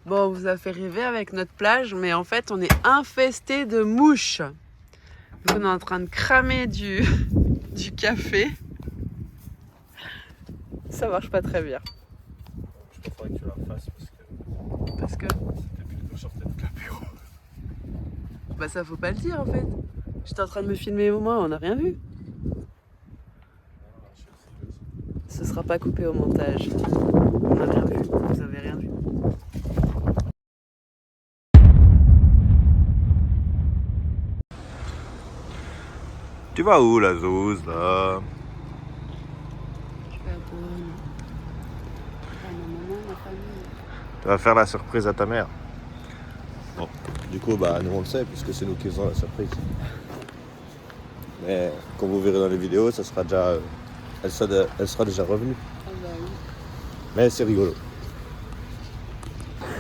Bon, on vous a fait rêver avec notre plage, mais en fait, on est infesté de mouches. Donc, on est en train de cramer du café. Ça marche pas très bien. Je préfère que tu la fasses Parce que c'était plutôt sorti de la bureau. bah ça faut pas le dire en fait. J'étais en train de me filmer moi, on n'a rien vu. Ce sera pas coupé au montage. On n'a rien vu, vous avez rien vu. Tu vas où la Zouz là? Je vais à Boulogne. À ma maman, ma famille. Tu vas faire la surprise à ta mère. Bon, du coup, bah nous on le sait puisque c'est nous qui faisons la surprise. Mais comme vous verrez dans les vidéos, ça sera déjà, elle sera déjà revenue. Ah bah oui. Mais c'est rigolo.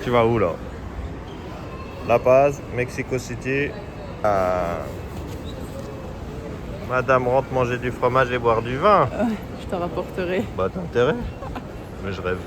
Tu vas où là? La Paz, Mexico City. Madame rentre manger du fromage et boire du vin. Je t'en rapporterai. Bah t'as intérêt. Mais je rêve.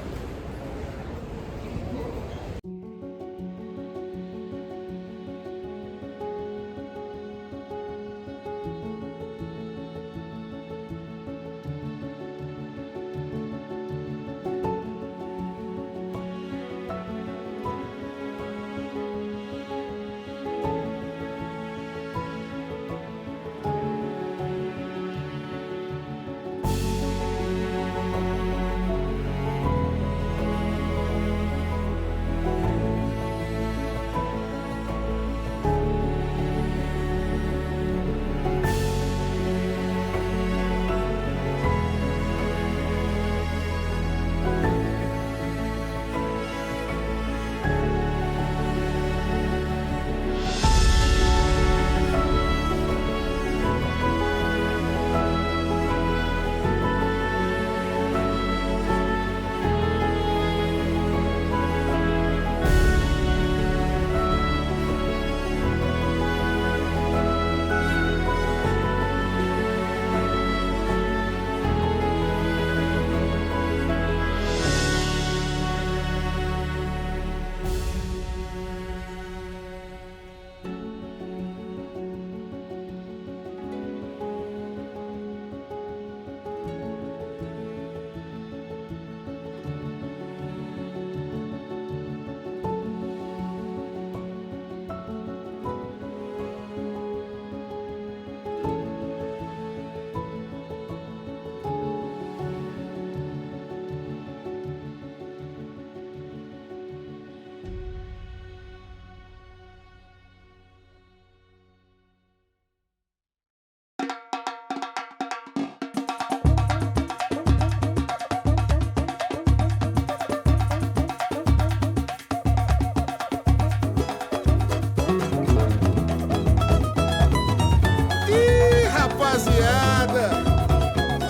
Rapaziada,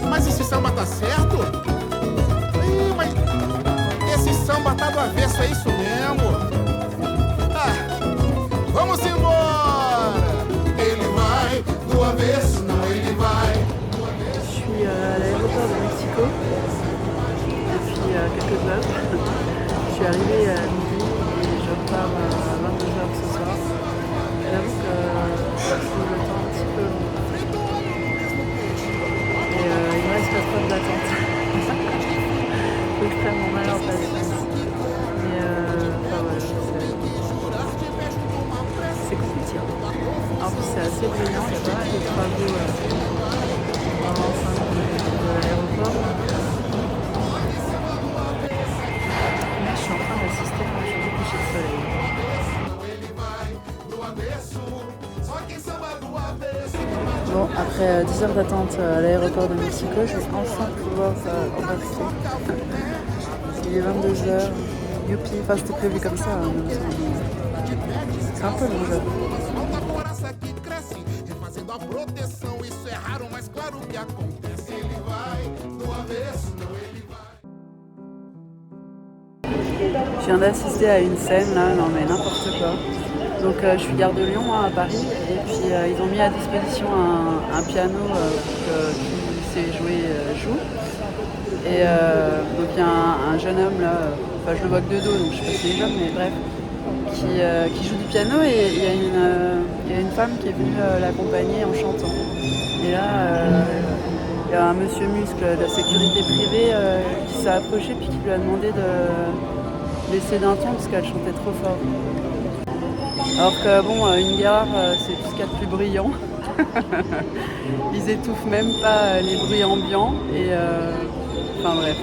mas esse samba tá certo? Ih, mas esse samba tá do avesso, é isso mesmo? Ah, vamos embora! Ele vai do avesso, não, ele vai. Je suis à l'aéroport de Mexico depuis quelques heures. Je suis arrivée à midi et je repars à 22h ce soir. J'avoue que je trouve le temps un petit peu long. Et il me reste 4 heures d'attente. Faut que je prenne mon mal en patience. Mais enfin voilà, c'est compliqué. En plus c'est assez brillant, il y a pas mal de travaux dans l'enceinte de l'aéroport. Là je suis en train d'assister à un jour coucher de soleil. Bon, après 10 heures d'attente à l'aéroport de Mexico, je vais enfin pouvoir embarquer. Il est 22h. Youpi, enfin c'était prévu comme ça. C'est un peu long, j'avoue. Je viens d'assister à une scène là, non mais n'importe quoi. Donc je suis gare de Lyon à Paris et puis ils ont mis à disposition un piano qui sait jouer joue. Et donc il y a un jeune homme là enfin je le vois que de dos, donc je sais pas s'il est jeune, mais bref, qui joue du piano et il y a une femme qui est venue l'accompagner en chantant. Et là, il y a un monsieur muscle de la sécurité privée qui s'est approché puis qui lui a demandé de laisser d'un ton parce qu'elle chantait trop fort. Alors que bon, une gare, c'est tout ce qu'il y a de plus brillant. Ils étouffent même pas les bruits ambiants et enfin bref.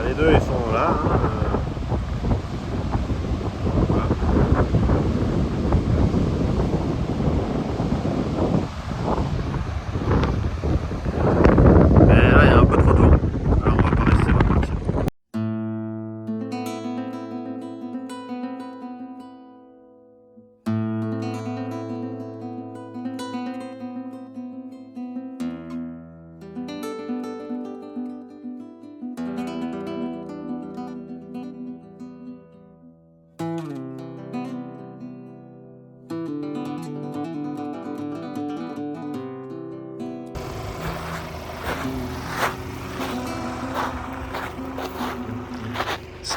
Les deux ils sont là. Voilà. Et là il y a un peu trop tôt. Alors on va pas rester, on va partir.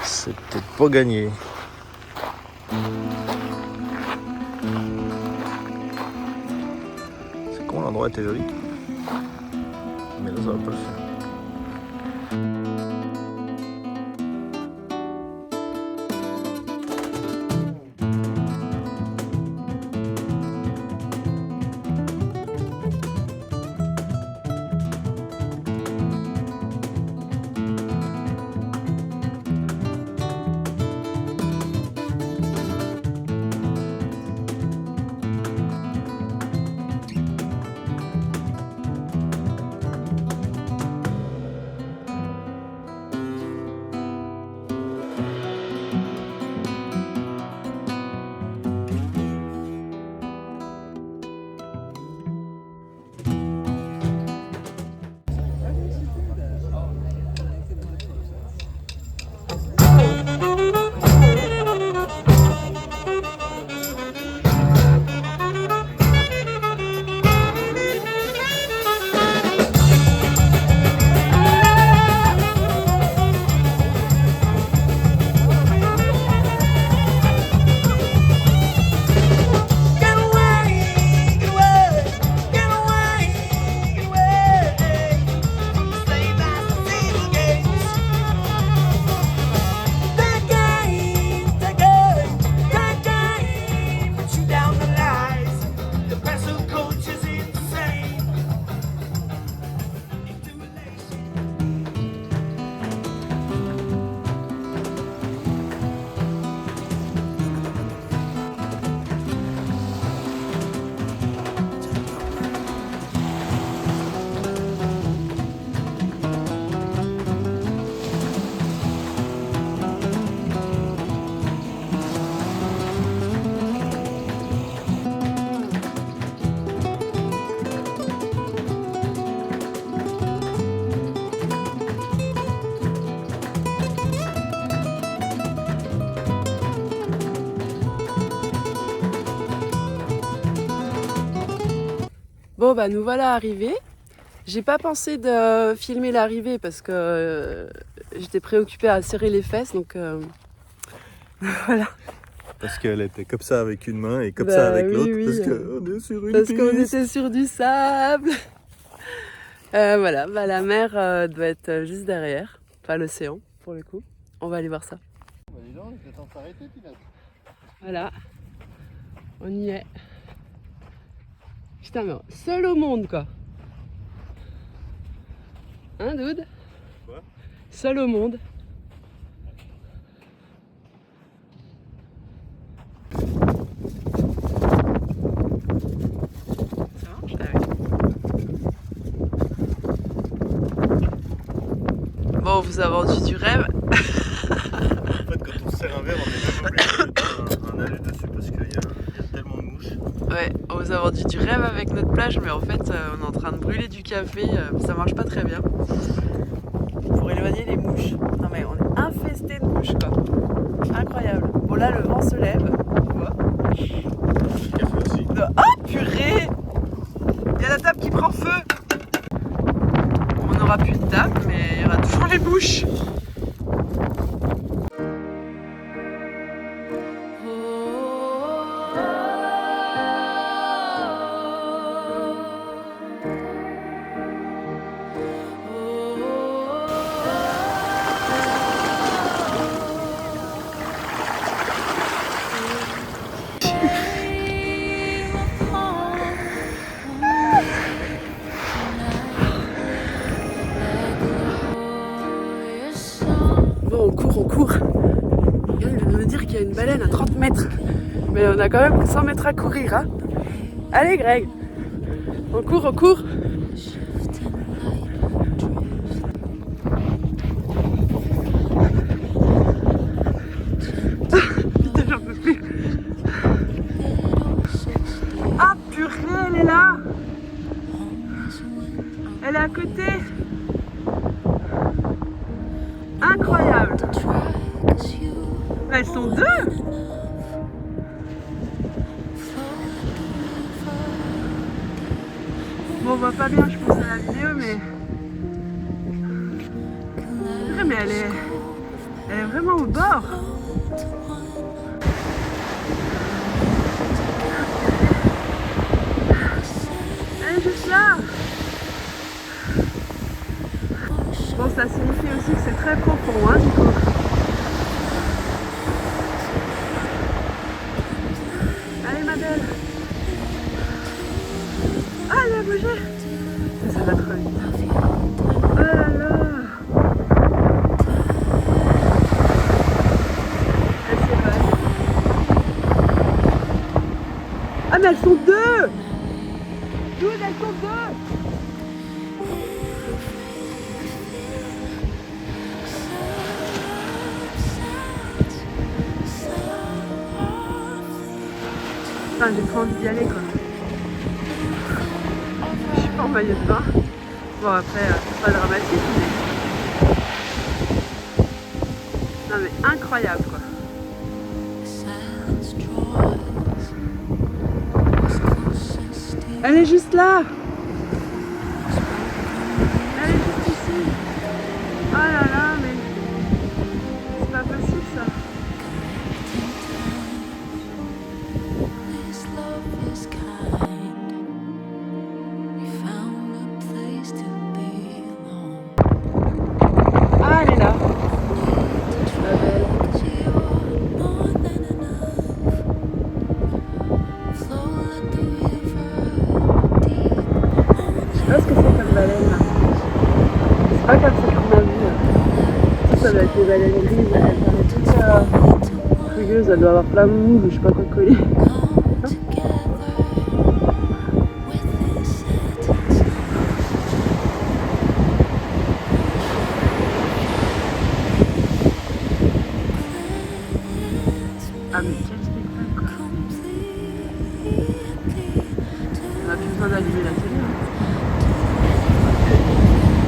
C'est peut-être pas gagné. C'est con, l'endroit était joli. Mais là ça va pas le faire. Bon bah nous voilà arrivés. J'ai pas pensé de filmer l'arrivée parce que j'étais préoccupée à serrer les fesses, donc voilà. Parce qu'elle était comme ça avec une main et comme Bah ça avec oui, l'autre, oui, parce qu'on est sur une parce piste. qu'on était sur du sable. Voilà, bah la mer doit être juste derrière, enfin l'océan pour le coup. On va aller voir ça. Bah dis donc, il est temps de s'arrêter, Pinette. Voilà, on y est. Putain mais seul au monde quoi. Hein Doud? Quoi? Seul au monde. Ça marche? Ah oui. Bon, on vous a vendu du rêve. En fait, quand on se sert un verre, on est même obligé de mettre un alu dessus parce qu'il y a tellement de mouches. Ouais, on vous a vendu du rêve avec notre plage, mais en fait, on est en train de brûler du café. Ça marche pas très bien. Pour éloigner les mouches. Non mais on est infesté de mouches quoi. Incroyable. Bon là, le vent se lève. On voit. Le café aussi. Oh purée! Il y a la table qui prend feu. On n'aura plus de table, mais il y aura toujours les mouches. Bon, on court. Il vient de me dire qu'il y a une baleine à 30 mètres. Mais on a quand même 100 mètres à courir. Hein. Allez Greg, on court, on court. Putain, j'en peux plus. Ah purée, elle est là. Elle est à côté. Incroyable. Elles sont deux. Bon, on voit pas bien, je pense, à la vidéo, mais... Ouais, mais elle est vraiment au bord. Elle est juste là. Bon, ça signifie aussi que c'est très profond, hein, du coup. Allez, ma belle. Ah, elle a bougé. Ça va trop vite. Oh là là. Elle s'évade. Ah, mais elles sont deux. D'où elles sont deux. Enfin, j'ai trop envie d'y aller quoi. Je suis pas en maillot de bain. Bon après, c'est pas dramatique mais... Non mais incroyable quoi. Elle est juste là. Elle est juste ici. Oh là là, mais... C'est pas possible ça. Ah, elle est là. La belle. Je sais pas ce que c'est comme baleine là. C'est pas comme ça qu'on a vu. Ça doit être des baleines grises. Elle paraît toute rugueuse. Elle doit avoir plein de moules ou je sais pas quoi coller. Ah mais quel spectacle quoi. On a plus besoin d'allumer la télé. Hein.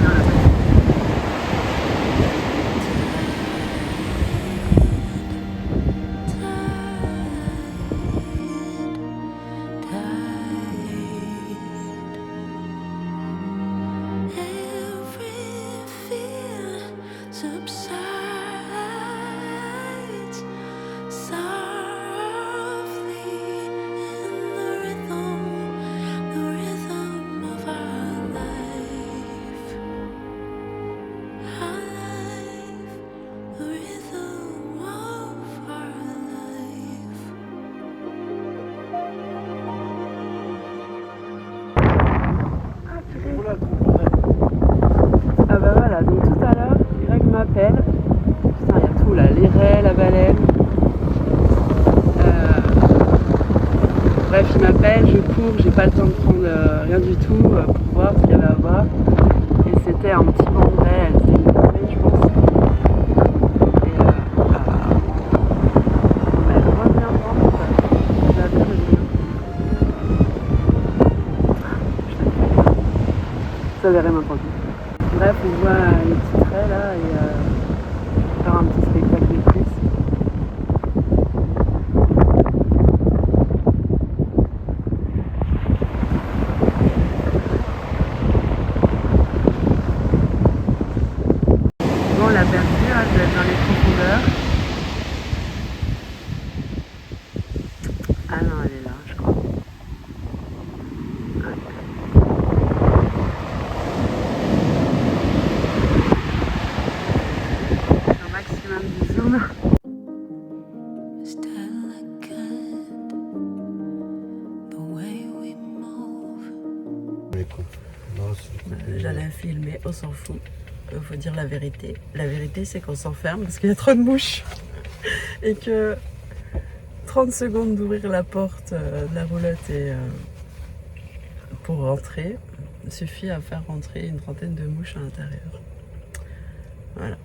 Non, là, à la baleine. Bref, il m'appelle, je cours, j'ai pas le temps de prendre rien du tout pour voir ce qu'il y avait à voir. Et c'était un petit bandret, elle faisait une journée, je pense. Et elle revient vendre, quoi. Elle a bien aimé. Ça avait rien entendu. Bref, on voit les petits traits là et faire un petit spectacle de plus. Bon, on l'a perdu, hein, je dois être dans les profondeurs. Ah non, elle est là, je crois. Ouais. Un maximum de zoom. Déjà la filmer, on s'en fout. Il faut dire la vérité. La vérité, c'est qu'on s'enferme parce qu'il y a trop de mouches. Et que 30 secondes d'ouvrir la porte de la roulotte et pour rentrer suffit à faire rentrer une trentaine de mouches à l'intérieur. Voilà.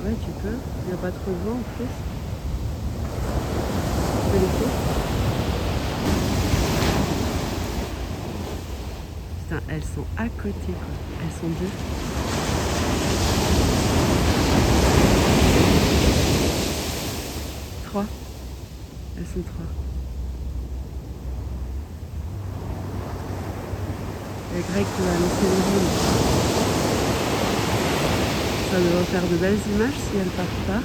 Ouais, tu peux. Il n'y a pas trop de vent en plus. Tu peux laisser. Putain, elles sont à côté quoi. Elles sont deux. Trois. Elles sont trois. Il y a Greg qui va lancer le drone. Ça devrait faire de belles images si elles partent pas.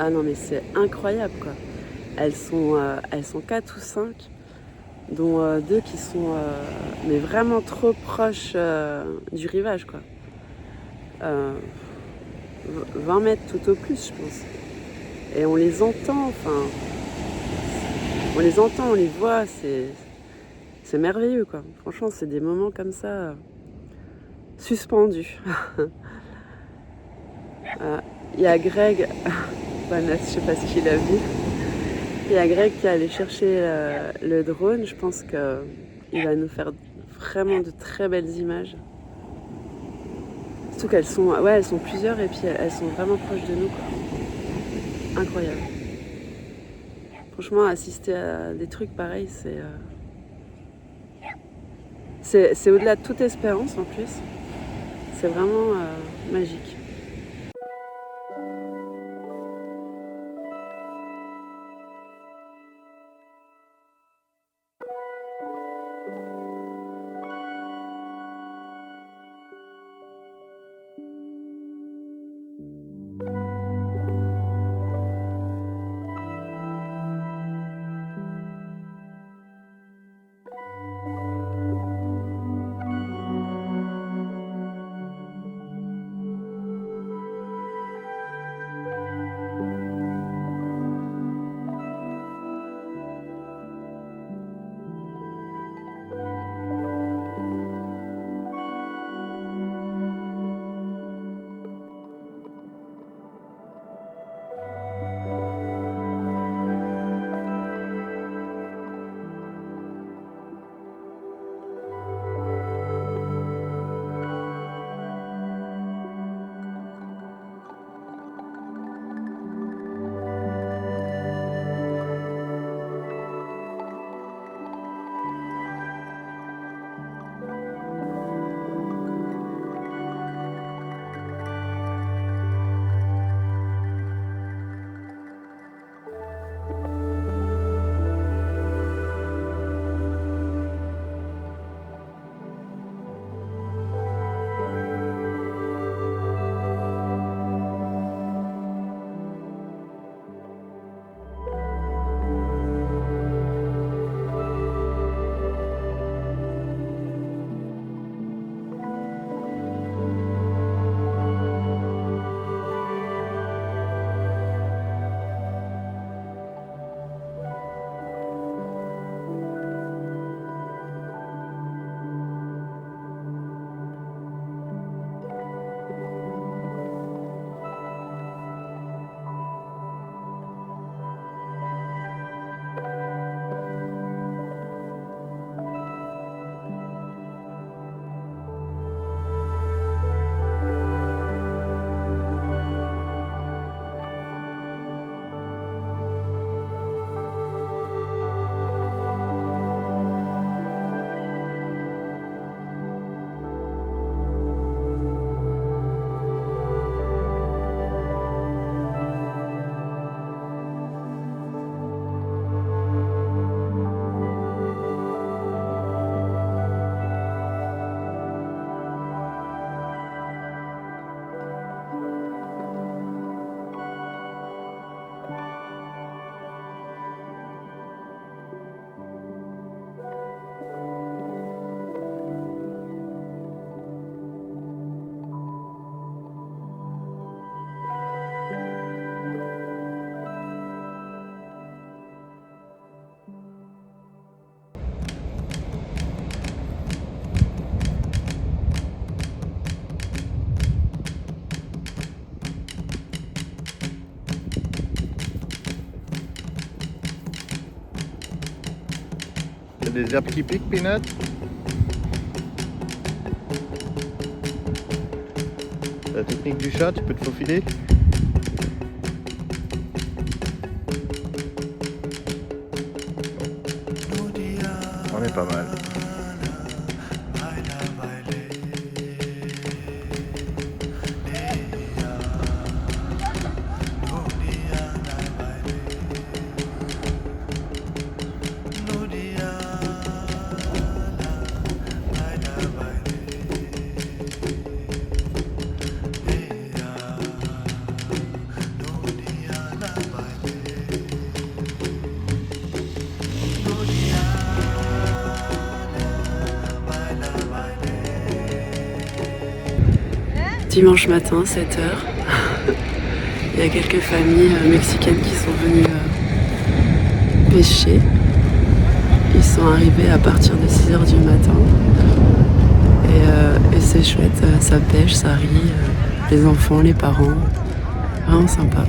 Ah non mais c'est incroyable quoi. Elles sont 4 ou 5, dont 2 qui sont mais vraiment trop proches du rivage quoi. 20 mètres tout au plus je pense. Et on les entend, enfin on les entend, on les voit, c'est merveilleux quoi. Franchement c'est des moments comme ça suspendus. Il y a Greg, Vanessa, je sais pas si il a vu. Il y a Greg qui est allé chercher le drone. Je pense qu'il va nous faire vraiment de très belles images. Surtout qu'elles sont, elles sont plusieurs et puis elles sont vraiment proches de nous, quoi. Incroyable. Franchement, assister à des trucs pareils, c'est au-delà de toute espérance en plus. C'est vraiment magique. des herbes qui piquent, Peanut? La technique du chat, tu peux te faufiler? On est pas mal. Dimanche matin, 7h. Il y a quelques familles mexicaines qui sont venues pêcher. Ils sont arrivés à partir de 6h du matin. Et c'est chouette, ça pêche, ça rit. Les enfants, les parents. Vraiment sympa.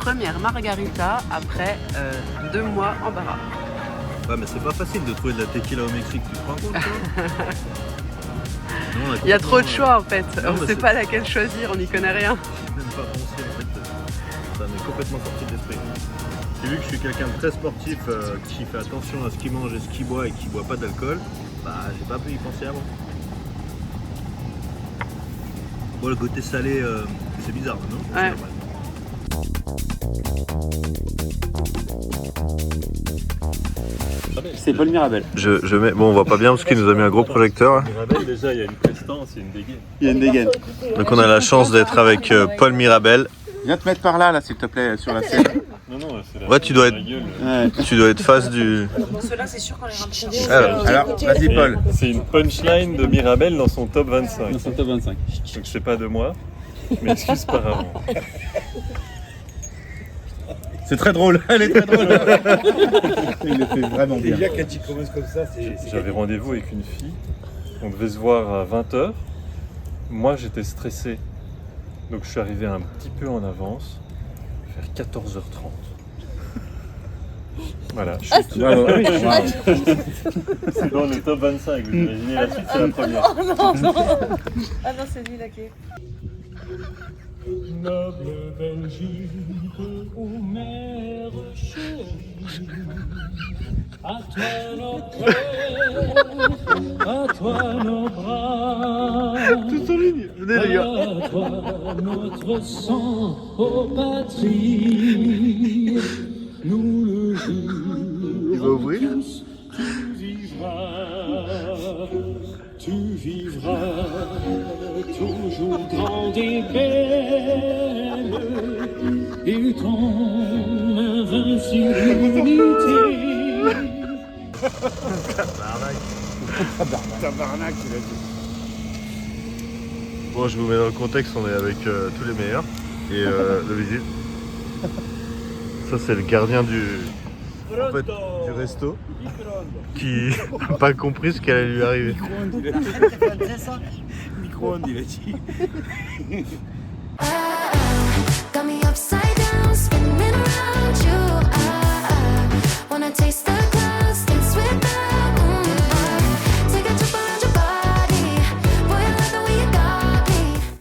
Première margarita après 2 mois en baraque. Ouais, mais c'est pas facile de trouver de la tequila au Mexique, tu te rends compte toi? Non, Il y a trop de choix en fait. Non, On mais sait c'est- pas laquelle choisir, on n'y connaît rien. J'ai même pas pensé en fait. Ça m'est complètement sorti de l'esprit. J'ai vu que je suis quelqu'un de très sportif qui fait attention à ce qu'il mange et ce qu'il boit et qui boit pas d'alcool. Bah j'ai pas pu y penser avant. Bon le côté salé c'est bizarre non? C'est Ouais. normal. C'est Paul Mirabel. Je mets... Bon on voit pas bien parce qu'il nous a mis un gros projecteur. Mirabel, déjà, il y a une prestance, il y a une dégaine. Il y a une dégaine. Donc on a la chance d'être avec Paul Mirabel. Viens te mettre par là, s'il te plaît, sur la scène. Non, non, c'est la, Ouais, tu dois la être- gueule. Ouais. Tu dois être face du... Bon, ceux-là, c'est sûr qu'on les rapproche. Alors, vas-y, Et Paul. c'est une punchline de Mirabel dans son top 25. Dans son top 25. Donc c'est pas de moi, mais excuse par avant. C'est très drôle, elle est très drôle. Il le fait vraiment bien. Déjà, quand tu commences comme ça, c'est. J'avais rendez-vous avec une fille, on devait se voir à 20h. Moi j'étais stressé, donc je suis arrivé un petit peu en avance, vers 14h30. Voilà, je suis Bravo. c'est dans le top 25, vous imaginez la suite, c'est la première. Ah non, c'est lui là qui est. Noble Belgique aux mers chaudes, à toi nos cœurs, à toi nos bras, Venez les gars. à toi notre sang, ô patrie, nous le jurons. Il va ouvrir. Tu vivras toujours grande et belle, et ton invincibilité. Tabarnak, tu l'as dit. Bon, je vous mets dans le contexte, on est avec tous les meilleurs et le vigile. Ça, c'est le gardien du resto qui n'a pas compris ce qui allait lui arriver. Micro-ondes, il a dit.